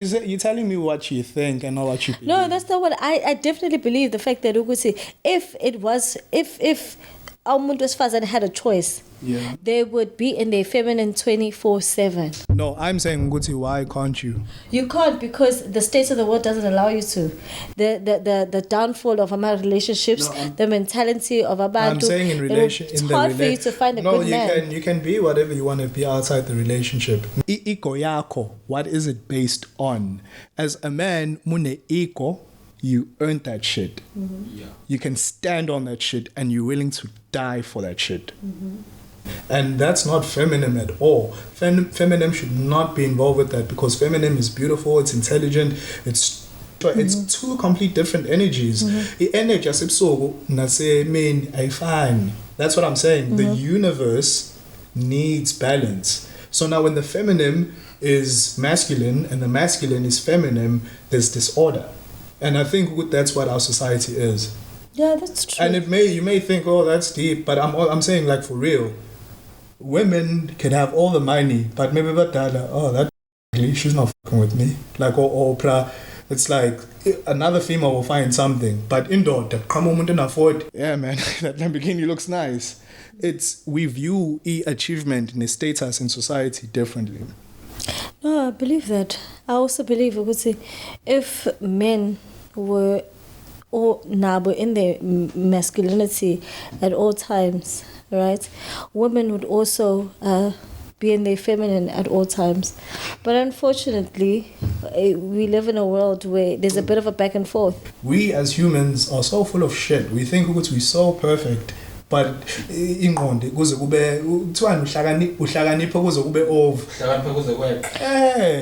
You're telling me what you think and not what you believe. No, that's not what I definitely believe. The fact that ukuthi, if umuntu wesifazane had a choice, yeah, they would be in their feminine 24/7. No, I'm saying Guti, why can't you? You can't, because the state of the world doesn't allow you to. The downfall of our relationships, the mentality of abantu. I'm saying in relation, it's hard for you to find a good man. You can be whatever you want to be outside the relationship. Ego yako, what is it based on? As a man, mune ego, you earned that shit. Mm-hmm. Yeah. You can stand on that shit and you're willing to die for that shit. Mm-hmm. And that's not feminine at all. Feminine should not be involved with that, because feminine is beautiful, it's intelligent, it's two complete different energies. Energy that's what I'm saying. The universe needs balance. So now when the feminine is masculine and the masculine is feminine, there's disorder. And I think that's what our society is. Yeah, that's true. And you may think, oh, that's deep, but I'm saying, like, for real, women can have all the money, but maybe that she's not fucking with me. Like, Oprah, it's like another female will find something, but indoor, that come on and afford. Yeah, man, that Lamborghini looks nice. We view achievement in a status in society differently. No, I believe that. I also believe if men were in their masculinity at all times, right? Women would also be in their feminine at all times. But unfortunately, we live in a world where there's a bit of a back and forth. We as humans are so full of shit. We think we're so perfect. But ingqondo kuze kube kuthiwa uhlakaniphe kuze kube over.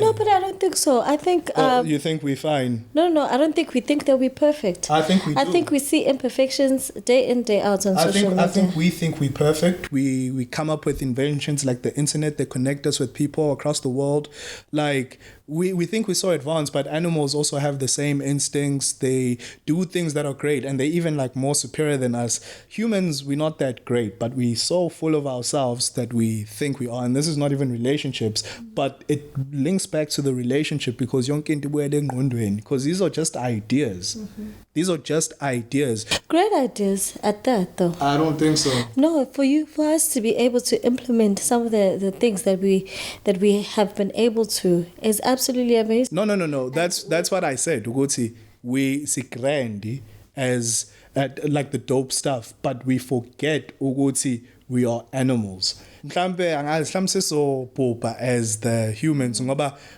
No, but I don't think so. I think you think we're fine? No, I don't think we think that we're perfect. I think we do. I think we see imperfections day in, day out on social media. I think we think we're perfect. We come up with inventions like the internet that connect us with people across the world. Like we think we're so advanced, but animals also have the same instincts. They do things that are great, and they're even like more superior than us. Humans, we're not that great, but we're so full of ourselves that we think we are. And this is not even relationships, but it links back to the relationship, because these are just ideas. Mm-hmm. These are just ideas. Great ideas at that, though. I don't think so. No, for us to be able to implement some of the things that we have been able to is absolutely amazing. No. That's what I said. Uguti, we see grand as like the dope stuff, but we forget Uguti, we are animals. As the humans,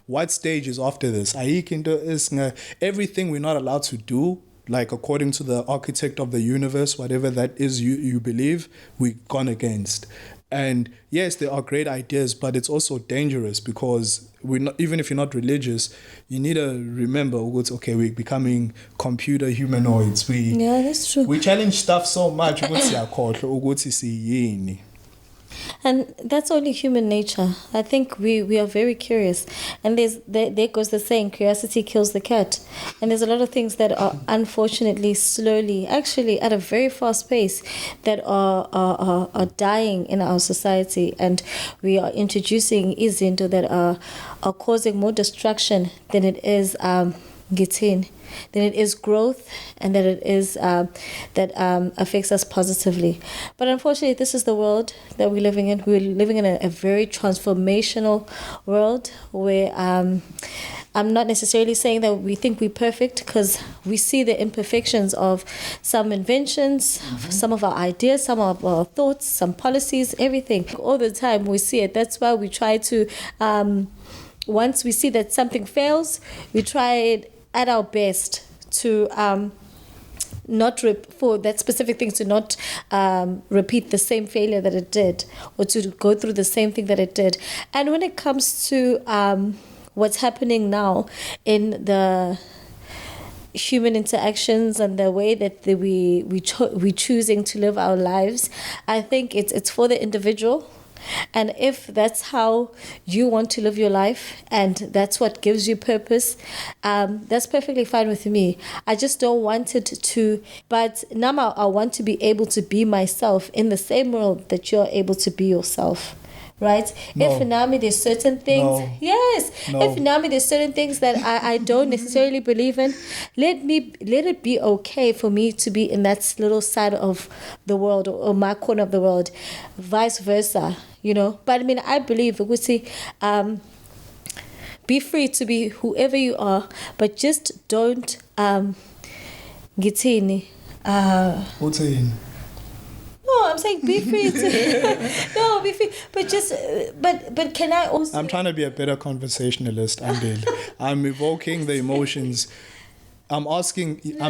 what stage is after this? Everything we're not allowed to do, like according to the architect of the universe, whatever that is you believe, we've gone against. And yes, there are great ideas, but it's also dangerous, because even if you're not religious, you need to remember, okay, we're becoming computer humanoids. Yeah, that's true. We challenge stuff so much. And that's only human nature. I think we are very curious. And there goes the saying, curiosity kills the cat. And there's a lot of things that are unfortunately slowly, actually at a very fast pace, that are dying in our society. And we are introducing izinto that are causing more destruction than it is than it is growth, and that it is that affects us positively. But unfortunately, this is the world that we're living in. We're living in a very transformational world where I'm not necessarily saying that we think we're perfect, because we see the imperfections of some inventions, some of our ideas, some of our thoughts, some policies, everything. All the time we see it. That's why we try to, once we see that something fails, we try it at our best to for that specific thing to not repeat the same failure that it did, or to go through the same thing that it did. And when it comes to what's happening now in the human interactions and the way that we choosing to live our lives, I think it's for the individual. And if that's how you want to live your life, and that's what gives you purpose, that's perfectly fine with me. I just don't want it to, but now I want to be able to be myself in the same world that you're able to be yourself, right? No. If Nami, there's certain things, No. yes. No. If Nami, there's certain things that I don't necessarily believe in. Let it be okay for me to be in that little side of the world or my corner of the world, vice versa, you know. But I mean, I believe we see. Be free to be whoever you are, but just don't githini. Uthini? No, I'm saying be free to no, be free. But just but can I also I'm trying to be a better conversationalist, Andel. I'm evoking the emotions. I'm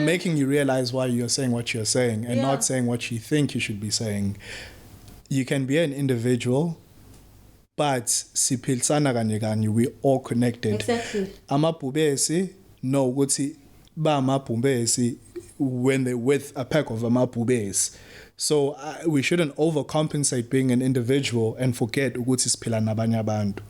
making you realize why you're saying what you're saying and not saying what you think you should be saying. You can be an individual, but siphilisana kanye kanye, we all connected. Exactly. Amabhubesi no ukuthi ba amabhubesi when they're with a pack of amabhubesi. So we shouldn't overcompensate being an individual and forget ukuthi siphila nabanye abantu.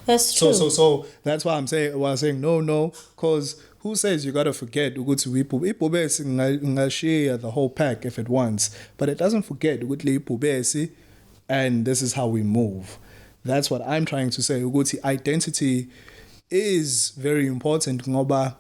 That's true. So that's why I'm saying no, because who says you gotta forget ukuthi ibhubesi ngashare the whole pack if it wants, but it doesn't forget ukuthi ibhubesi and this is how we move. That's what I'm trying to say. Ukuthi identity is very important ngoba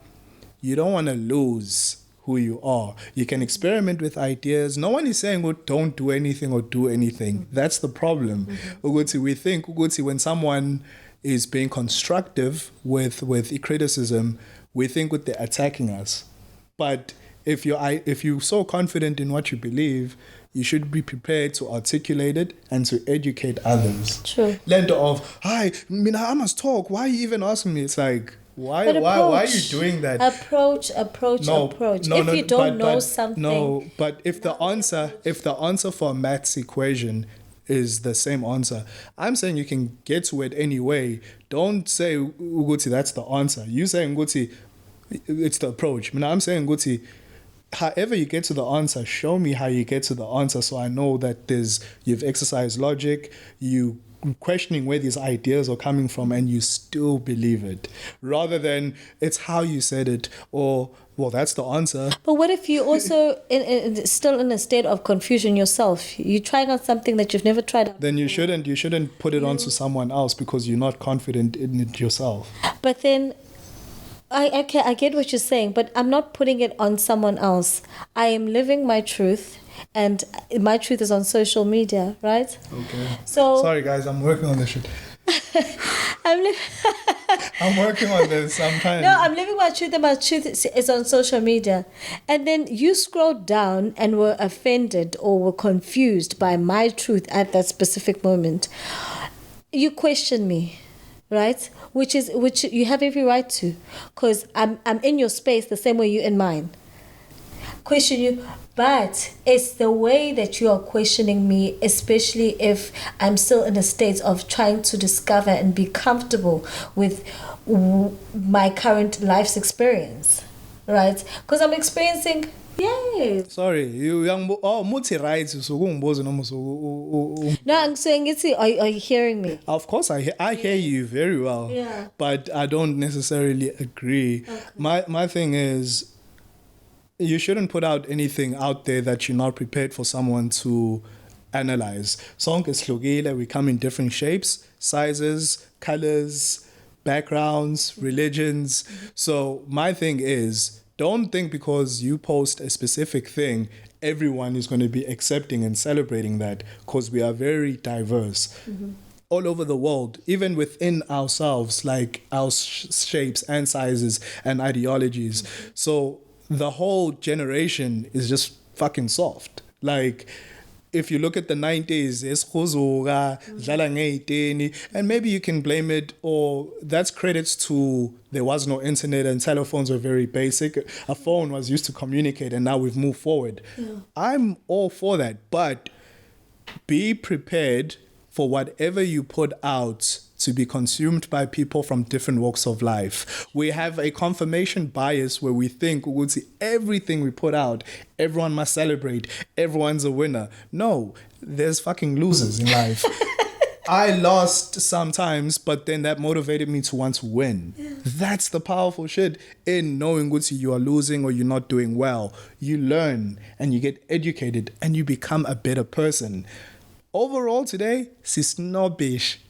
you don't want to lose who you are. You can experiment with ideas. No one is saying, oh, don't do anything or do anything. That's the problem. Mm-hmm. We think when someone is being constructive with criticism, we think they're attacking us. But if you're so confident in what you believe, you should be prepared to articulate it and to educate others. True. Lento of, hi, I must talk. Why are you even asking me? It's like, why are you doing that? Approach. No, if you don't know something. No, but if the answer for a maths equation is the same answer, I'm saying you can get to it anyway. Don't say Uguti, that's the answer. You saying Uguti, it's the approach. I'm saying Uguti, however you get to the answer, show me how you get to the answer so I know that you've exercised logic, you questioning where these ideas are coming from and you still believe it, rather than it's how you said it or, well, that's the answer. But what if you also still in a state of confusion yourself? You're trying out something that you've never tried out. Then you shouldn't put it onto someone else because you're not confident in it yourself. But then I get what you're saying, but I'm not putting it on someone else. I am living my truth, and my truth is on social media, right? Okay. So sorry guys, I'm working on this shit. I'm working on this. I'm living my truth, and my truth is on social media. And then you scrolled down and were offended or were confused by my truth at that specific moment. You question me, right? Which you have every right to, because I'm in your space the same way you're in mine. Question you, but it's the way that you are questioning me, especially if I'm still in a state of trying to discover and be comfortable with my current life's experience, right? Because I'm experiencing. Yes. Sorry, you young muti right so No, I'm saying it's are you hearing me? Of course I hear you very well. Yeah. But I don't necessarily agree. Okay. My thing is you shouldn't put out anything out there that you're not prepared for someone to analyze. Sonke sihlukile, we come in different shapes, sizes, colors, backgrounds, religions. So my thing is, don't think because you post a specific thing, everyone is going to be accepting and celebrating that, because we are very diverse. Mm-hmm. All over the world, even within ourselves, like our shapes and sizes and ideologies. Mm-hmm. So the whole generation is just fucking soft. Like, if you look at the 90s, and maybe you can blame it, or that's credits to there was no internet and telephones were very basic. A phone was used to communicate and now we've moved forward. Yeah. I'm all for that, but be prepared for whatever you put out to be consumed by people from different walks of life. We have a confirmation bias where we think everything we put out, everyone must celebrate, everyone's a winner. No, there's fucking losers in life. I lost sometimes, but then that motivated me to want to win. Yeah. That's the powerful shit in knowing you are losing or you're not doing well. You learn and you get educated and you become a better person. overall today, snobbish.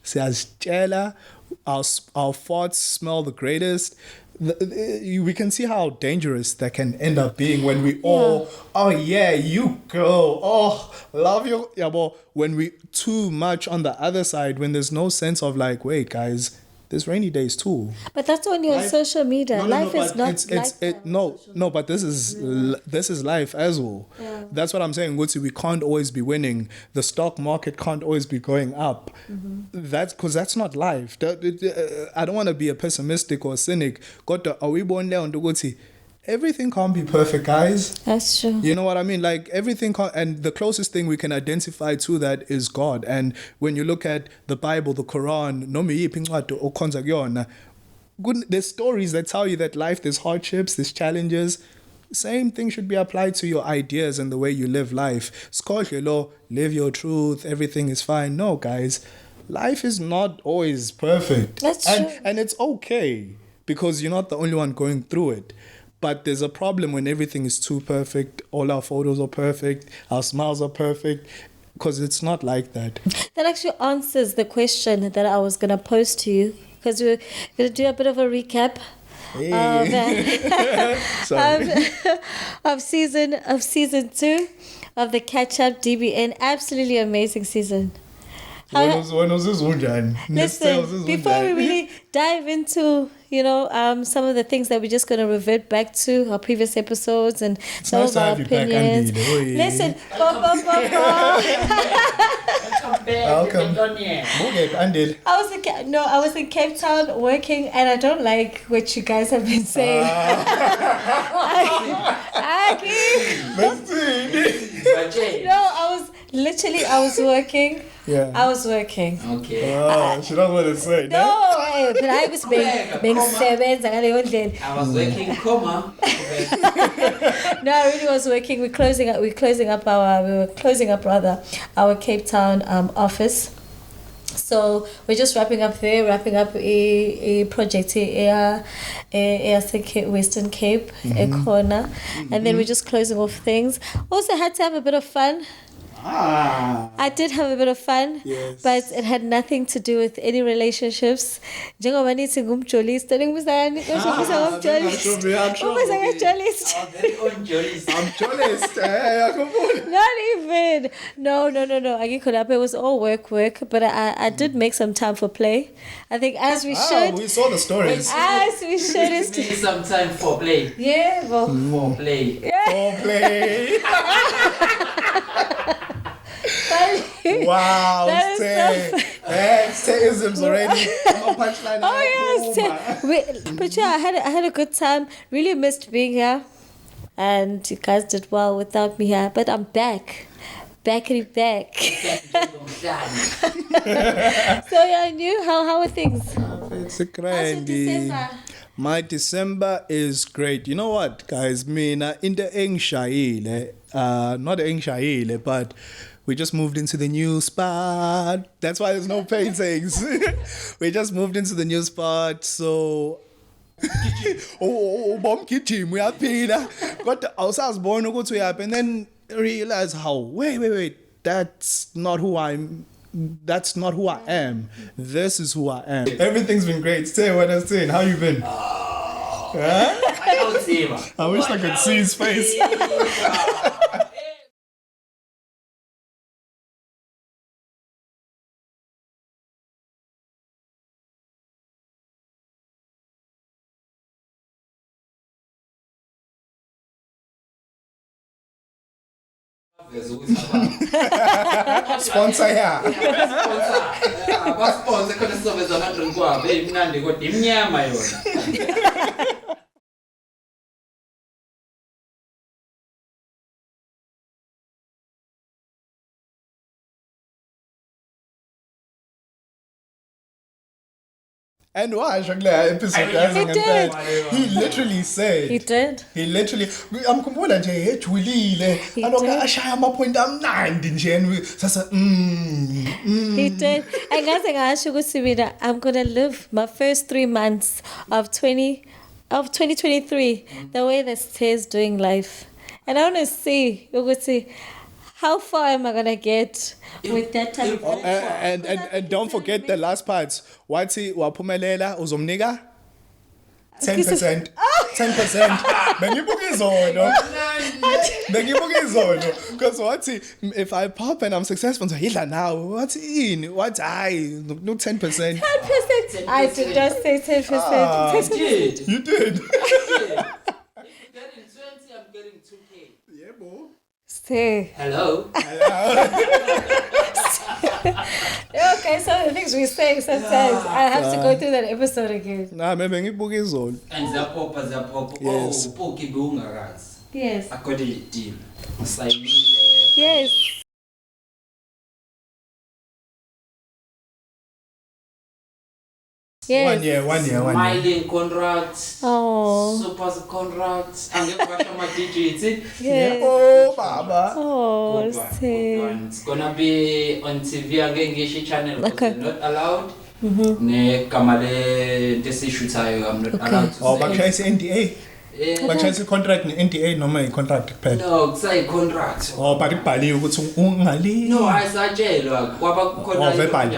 Our thoughts smell the greatest. We can see how dangerous that can end up being when we all, oh yeah, you go, oh, love you. Yeah, but when we too much on the other side, when there's no sense of like, wait, guys, there's rainy days too. But that's only on social media. Life is not like that. No, but this is life as well. Yeah. That's what I'm saying. Guti, we can't always be winning. The stock market can't always be going up. That's because that's not life. I don't want to be a pessimistic or a cynic. Are we born down to Guti? Everything can't be perfect, guys. That's true. You know what I mean? Like everything can't, and the closest thing we can identify to that is God. And when you look at the Bible, the Quran, there's stories that tell you that life, there's hardships, there's challenges. Same thing should be applied to your ideas and the way you live life. Live your truth, everything is fine. No, guys, life is not always perfect. That's true. And it's okay because you're not the only one going through it. But there's a problem when everything is too perfect. All our photos are perfect. Our smiles are perfect. Because it's not like that. That actually answers the question that I was going to pose to you. Because we're going to do a bit of a recap of season 2 of the Catch Up DBN. Absolutely amazing season. When was this one? Listen, before we really dive into, some of the things that we're just going to revert back to our previous episodes and some of our opinions. Listen, welcome. I was in Cape Town working, and I don't like what you guys have been saying. I was working. Yeah. I was working. Okay. She don't want to say. No, but I was being seven. I was working, comma. No, I really was working. We were closing up our Cape Town office. So we're just wrapping up a project here, Western Cape, a corner, and then we're just closing off things. Also had to have a bit of fun. I did have a bit of fun, yes. But it had nothing to do with any relationships. I'm journalist. Very own journalist. Not even. No. It was all work. But I did make some time for play. I think as we should. We saw the stories. As we should. Need some time for play. Yeah, well. For play. Foreplay. Wow, Sthe-isms already. Oh yes, but yeah, I had a good time. Really missed being here, and you guys did well without me here. But I'm back. So yeah, how are things? It's a crandy. My December is great. You know what, guys? Mina in the Engshayile, not Engshayile, but we just moved into the new spot. That's why there's no paintings. We just moved into the new spot, so. Bomb kitchen, we are paying. But I was born to go to Yap and then realize how, wait, that's not who I am. This is who I am. Everything's been great. Sthe, what I'm saying, how you been? Huh? I wish I could see his face. Sponsor here. Sponsor khona sizoveza ama-drink wabo imnandi kodwa imnyama yona. And why episode he literally said. He did. He literally. Amkhumbula nje ejulile. Aloku ashaya amaphoint amnandi nje sasa He did. Angaze ngasho ukuthi mina I'm going to live my first 3 months of 2023 the way that Sthe is doing life. And I want to see ukuthi How far am I gonna get with that type of And don't forget the last part. Wathi waphumelela uzomnika 10%. 10%. Bengibuka izono. Because wathi if I pop and I'm successful, so yidla now. Wathi ini? Wathi hayi no 10%. 10%. I did not say 10%. You did. Getting 20, I'm getting 2K. Yeah, boy. Sthe. Hello. Okay, some of the things we say sometimes I have to go through that episode again. Nah, maybe ngibuka izono. And Zapopa. Yes. Oh, Pookie Bungaras. Yes. I got a deal. Yes. Yes. 1 year. Smiling contracts. Oh. Super contracts. I'm going to wash my digits. Yes. Oh, baba. Oh, Good one. It's gonna be on TV again, channel because Okay. they're not allowed. Ne kamale desishutayo, I'm not allowed to Oh, say. but try NDA. But try contract NDA noma i-contract kuphela. No, say contract. Oh, but ibhaliwe ukuthi ungali. No, asatshelwa kwaba khona verbal.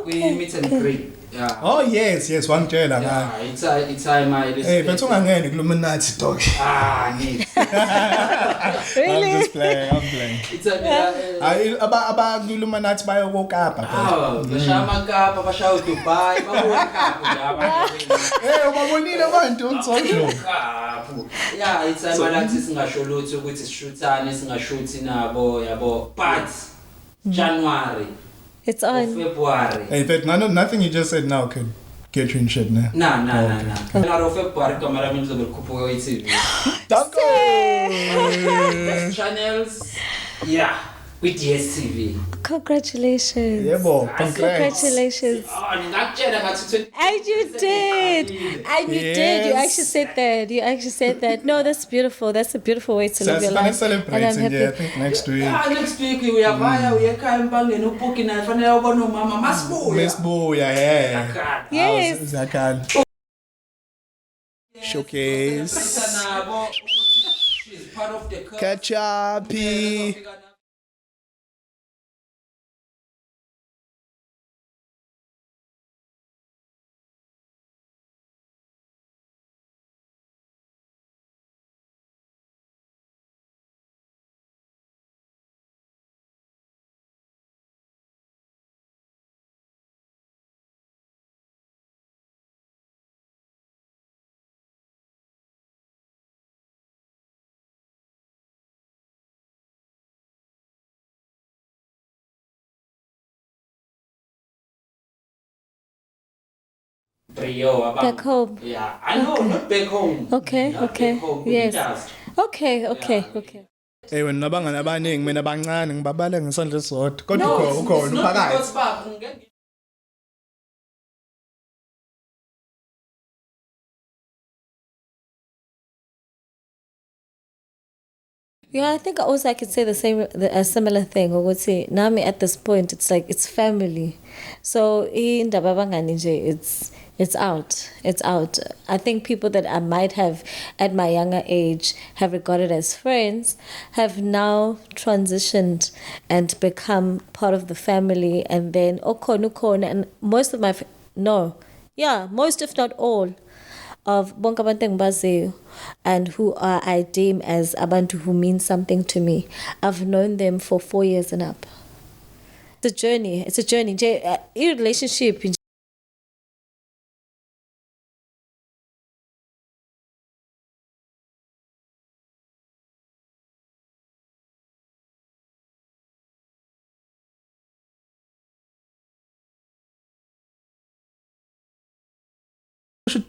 meet and greet. Yeah. Oh, yes, wangitshela ngayo. Yeah, it's my Hey, but ungangeni kuLuminati dog. need. Really? I'm just playing. It's a Aba kuLuminati bayokukapa. bashama Kapa, bashawa Dubai, babuya Kapa laba. Eh, ubabonile abantu onsosho. Yeah, it's a malathi singasho lutho ukuthi sishuthane singashuthi nabo yabo, but January It's or on. February. Hey, but nothing you just said now could get you in shit now. Nah. January or February kamera mimi zokukhuphuka kwi-TV. Danke. Channels, yeah, with DSTV. Congratulations. Yebo, congrats. Congratulations. Oh, ngakutshela ngathi 20. And you did. And you did. You Yes. actually said that. No, that's beautiful. That's a beautiful way to So live your it's life. celebrating, yeah, I think next week. Yeah, next week uyavaya uyekhaya empangeni uPookie naye fanele ubone umama masibuya. Miss Booya, yeah. Akala. Yes. Zakal. Showcase. Nabo ukuthi she's part of the cast. Catch up. Trio about Back home. Yeah, I know, not back home. Okay, Not okay. back home, Yes. just. Okay. Hey, wena nabangani abaningi mina abancane ngibabala ngesandla esodwa. Kodwa No, ukhona it's not phakathi. because baba ungeke. Yeah, I think also I could say a similar thing. Or would say, Nami at this point, it's like it's family. So in Dababangani, it's out. It's out. I think people that I might have at my younger age have regarded as friends have now transitioned and become part of the family. And then Okon, and most of most if not all of bonke abantu engibaziyo and who I deem as abantu who mean something to me. I've known them for 4 years and up. It's a journey. Relationship.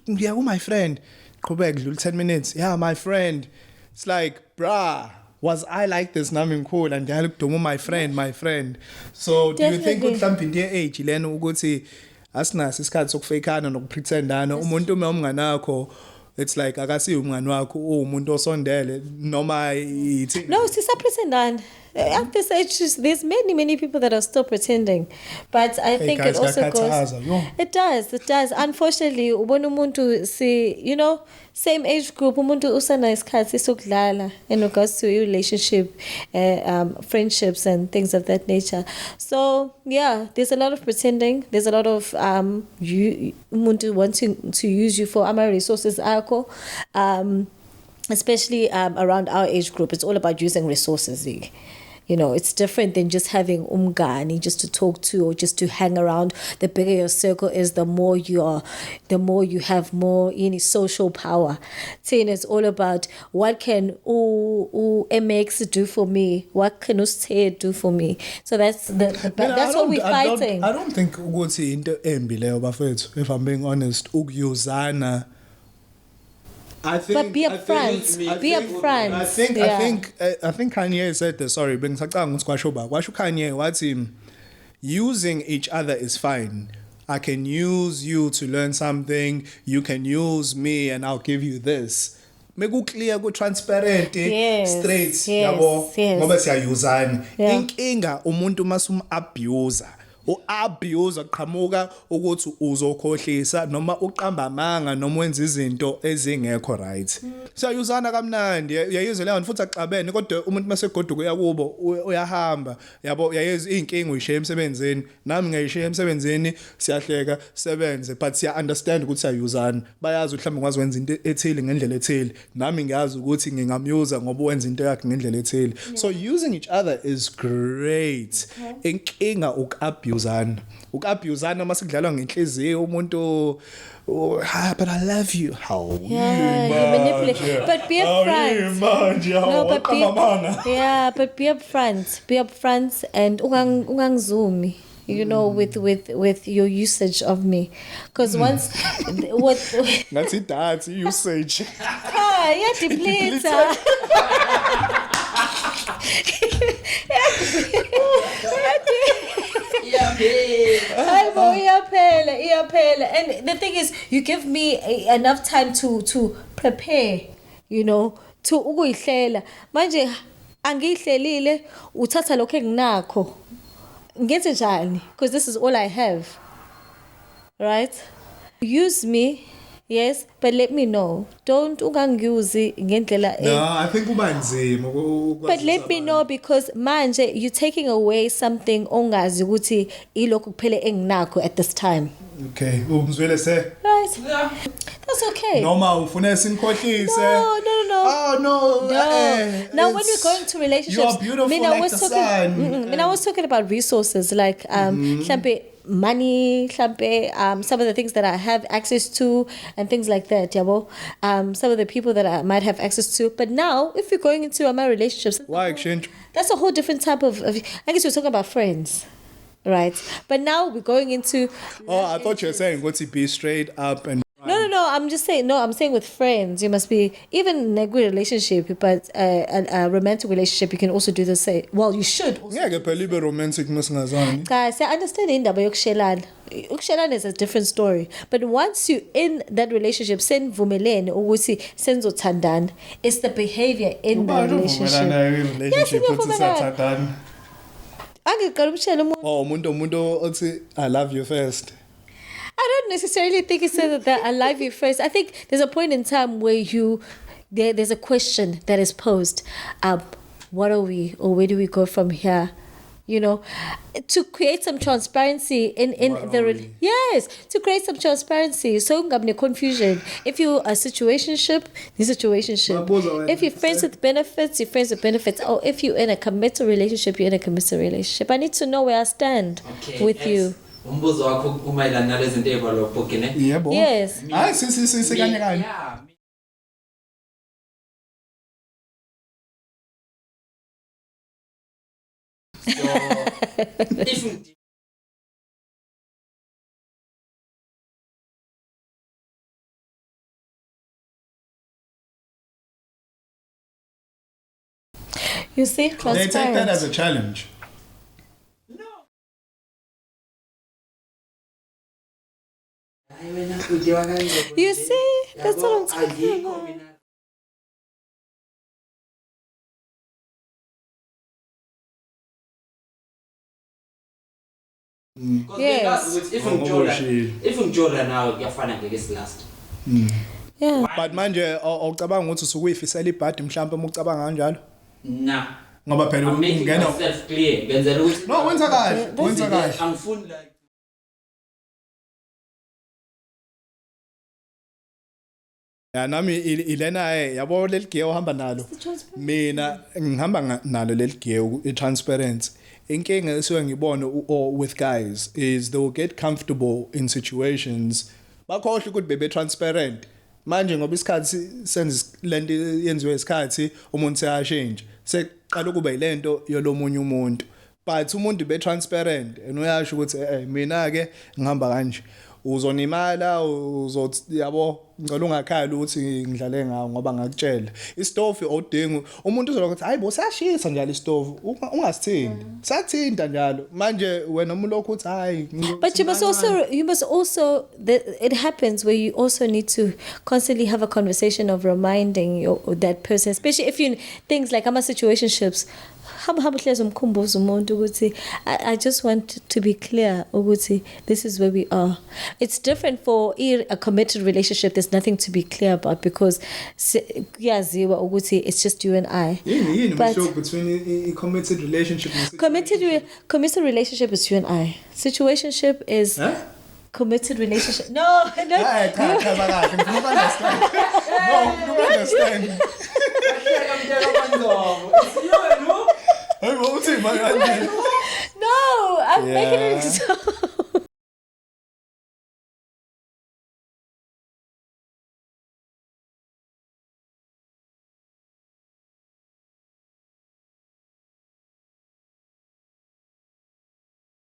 Yeah, my friend. Qhubeka dlula 10 minutes. Yeah, my friend. It's like, bruh, was I like this nami ngikhula and ngiyala ukuduma my friend. So do you think Definitely. mhlawumbe into ye-age lena ukuthi asinaso isikhathi sokufakana nokupretendana umuntu uma umngane wakho it's like akasiyo umngane wakho umuntu osondele noma yithi No, sisapretendana. At this age, there's many people that are still pretending, but I think guys, it also kuyakhathaza, yo. It does. Unfortunately, ubona umuntu same age group, umuntu usana isikhathi sokudlala in regards to your relationship, friendships and things of that nature. So yeah, there's a lot of pretending. There's a lot of umuntu wanting to use you for ama resources akho. Especially around our age group, it's all about using resources. You know, it's different than just having umgani just to talk to or just to hang around. The bigger your circle is, the more you have more social power. Saying it's all about what can MX do for me, what can Sthe do for me. So that's that's what we're fighting. I don't think ukuthi into embi leyo bafethu, if I'm being honest, ukuyuzana. But be upfront. Be upfront. I think Kanye said this. Sorry, bengisacanga ukuthi kwasho Kanye wathi using each other is fine. I can use you to learn something. You can use me, and I'll give you this. Meku clear, go transparent, straight. Yabo, ngoba siyayuzana. Inkinga umuntu masum abuser. U-abuse qhamuka ukuthi uzokhohlisa noma uqamba amanga noma wenza izinto ezingekho right. Siyayuzana kamnandi uyayizwe leyo futhi axabene kodwa umuntu masegoduka uyakubo uyahamba yabo uyayeza inkinga uyishiya emsebenzini nami ngiyishiya emsebenzini siyahleka sebenze but siya understand ukuthi siyayuzana bayazi mhlawumbe ngwazi wenza into ethile ngendlela ethile nami ngiyazi ukuthi ngingamyuza ngoba wenza into yakhe ngendlela ethile. So using each other is great. Inkinga ukabuzana masikudlalwa ngenhliziyo umuntu but I love you. How you manipulate. But be upfront. But be upfront. Be upfront and ungangizumi. You know, with your usage of me, because once that's it. That's usage. Yeah, deplete. And the thing is, you give me enough time to prepare, you know, to ukuyihlela. Manje angiyihlelile uthatha lokho enginakho. Ngenze njani? Because this is all I have. Right? Use me. Yes, but let me know. Don't ungangiuzi ngendlela. No, I think kuba nzima. But let me know because manje you're taking away something ongazi ukuthi ilokho kuphele enginakho at this time. Okay, umzwele se. Right. Yeah. That's okay. Noma ufuna sinkhohlise. No. Oh no. Now when we go into relationships, you are beautiful like the sun. I was talking about resources like mhlambe money, some of the things that I have access to and things like that, yabo. Some of the people that I might have access to. But now, if you're going into my relationships, why exchange? That's a whole different type of I guess we're talking about friends, right? But now we're going into. Oh, I thought you were saying, what's it be straight up and. No. I'm just saying. No, I'm saying with friends, you must be even in a good relationship, but a romantic relationship, you can also do the same. Well, you should. Yeah, get a little romantic, guys. I understand in the yokshelan. Yokshelan is a different story. But once you in that relationship, send vumelen or we see senzo tandan. It's the behavior in the relationship. Yes, oh, mundo, I love you first. I don't necessarily think he said that I love you first. I think there's a point in time where there's a question that is posed. What are we, or where do we go from here? You know, to create some transparency in yes, to create some transparency. So ngabne confusion. If you a situationship, the situationship. If you're friends with benefits, you're friends with benefits. Or if you're in a committed relationship, you're in a committed relationship. I need to know where I stand with you. Umbuzo wakho umayelana nalezinto evalophoke ne? Yebo. Yes. Hayi si kanye. So if you see, they take that as a challenge. You see, that's what I'm talking about. Because Yes. if ngijora nawe kuyafana ngeke silast. Yeah. But manje awucabanga ukuthi usukuyifisela ibhadi mhlawumbe uma ucabanga kanjalo? Nah. Ngoba phela I'm making ungena myself clear. Ngenzela ukuthi No, wenza kahle, wenza kahle. angifuni like Ya nami ilena yabo leligiye ohamba nalo. Mina ngihamba nalo leligiye i-transparency. Inkinga esuke ngibone with guys is they will get comfortable in situations bakhohle ukuthi bebe transparent. Manje ngoba isikhathi senze lento yenziwe isikhathi umuntu seyashintsha. Seqala kuba yilento yolomunye umuntu. But umuntu be transparent and uyasho ukuthi mina ke ngihamba kanje. Uzonimala uzothi yabo ngicela ungakhala ukuthi ngidlale ngawo ngoba ngakutshela istofu odinga umuntu uzoba ukuthi hayibo sashisa njalo istofu ungasithinti sathinta njalo manje wena umuntu lokho uthi hayi But you must also it happens where you also need to constantly have a conversation of reminding that person, especially if you things like situationships. I just want to be clear ukuthi this is where we are. It's different for a committed relationship. There's nothing to be clear about because it's just you and I. But between a committed relationship and committed relationship is you and I. Situationship is committed relationship. No. You understand. No, I'm making it so.